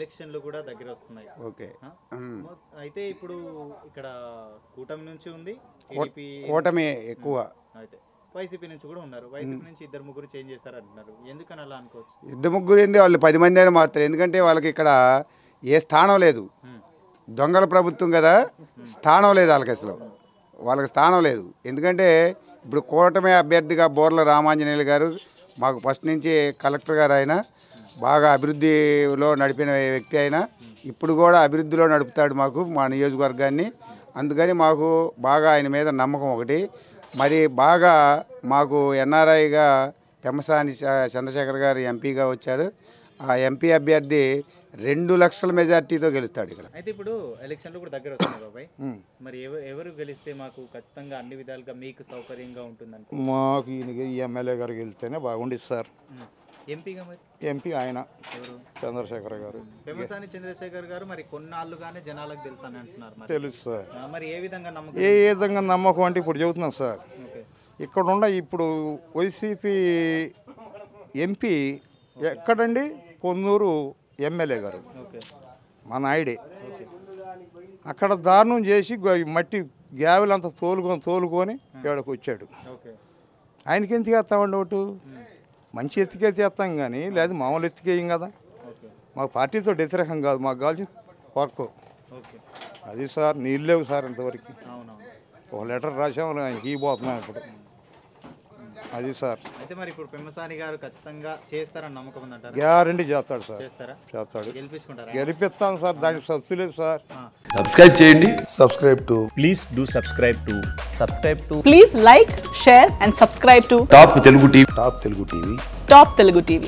ఎలక్షన్లు కూడా దగ్గర వస్తున్నాయి. ఓకే. అయితే ఇప్పుడు ఇక్కడ కూటమి నుంచి ఉంది, కూటమి ఎక్కువ. అయితే వైసీపీ నుంచి కూడా ఉన్నారు. వైసీపీ నుంచి 2-3 చేంజ్ చేస్తారు అంటున్నారు. ఎందుకని అలా అనుకోవచ్చు? 2-3 ఏంది, వాళ్ళు 10 మంది అయినా మాత్రం. ఎందుకంటే వాళ్ళకి ఇక్కడ ఏ స్థానం లేదు. దొంగల ప్రభుత్వం కదా, స్థానం లేదు వాళ్ళకి, అసలు వాళ్ళకి స్థానం లేదు. ఎందుకంటే ఇప్పుడు కూటమి అభ్యర్థిగా బోర్ల రామాంజనేయులు గారు మాకు ఫస్ట్ నుంచి కలెక్టర్ గారు, ఆయన బాగా అభివృద్ధిలో నడిపిన వ్యక్తి. అయినా ఇప్పుడు కూడా అభివృద్ధిలో నడుపుతాడు మాకు మా నియోజకవర్గాన్ని. అందుకని మాకు బాగా ఆయన మీద నమ్మకం ఒకటి. మరి బాగా మాకు ఎన్ఆర్ఐగా పెమ్మసాని చంద్రశేఖర్ గారు ఎంపీగా వచ్చారు. ఆ ఎంపీ అభ్యర్థి 2 లక్షల మెజార్టీతో గెలుస్తాడు ఇక్కడ. అయితే ఇప్పుడు ఎలక్షన్లు కూడా దగ్గర వస్తున్నాయి బాబాయ్, మరి ఎవరు గెలిస్తే మాకు ఖచ్చితంగా అన్ని విధాలుగా మీకు సౌకర్యంగా ఉంటుందంటే? మాకు ఈ ఎమ్మెల్యే గారు గెలిస్తేనే బాగుండేది సార్. ఎంపీగా మరి ఎంపీ ఆయన చంద్రశేఖర్ గారు, పెమ్మసాని చంద్రశేఖర్ గారు మరి కొన్నాళ్ళుగానే జనాలకు తెలుసు అని అంటున్నారు. తెలుసు సార్. మరి ఏ విధంగా నమ్మకం? ఏ విధంగా నమ్మకం అంటే ఇప్పుడు చెబుతున్నాం సార్. ఇక్కడ ఉన్న ఇప్పుడు వైసీపీ ఎంపీ ఎక్కడండి, పొన్నూరు ఎమ్మెల్యే గారు మా నాయుడే. అక్కడ దారుణం చేసి మట్టి గ్యావెలంతా తోలుకొని ఏడకు వచ్చాడు. ఆయనకి ఎందుకు వేస్తామండి ఓటు? మంచి ఎత్తికే చేస్తాం కానీ లేదు మామూలు ఎత్తికేయం కదా. మాకు పార్టీతో వ్యతిరేకం కాదు, మాకు కావాల్సిన వర్క్ అది సార్. నీళ్ళు లేవు సార్ ఇంతవరకు. ఒక లెటర్ రాసాము, ఈ పోతున్నాం ఇప్పుడు. అది సార్. అయితే మరి ఇప్పుడు పెమ్మసాని గారు ఖచ్చితంగా చేస్తారని నమ్మకం ఉందంటారా? గ్యారంటీ చేస్తాడు సార్. చేస్తాడు. గెలిపించుకుంటారా? గెలిపిస్తాం సార్, దానికి సత్తు లేదు సార్. సబ్స్క్రైబ్ చేయండి. Please do subscribe to. Please like, share and subscribe to top Telugu TV. Top Telugu TV. Top Telugu TV.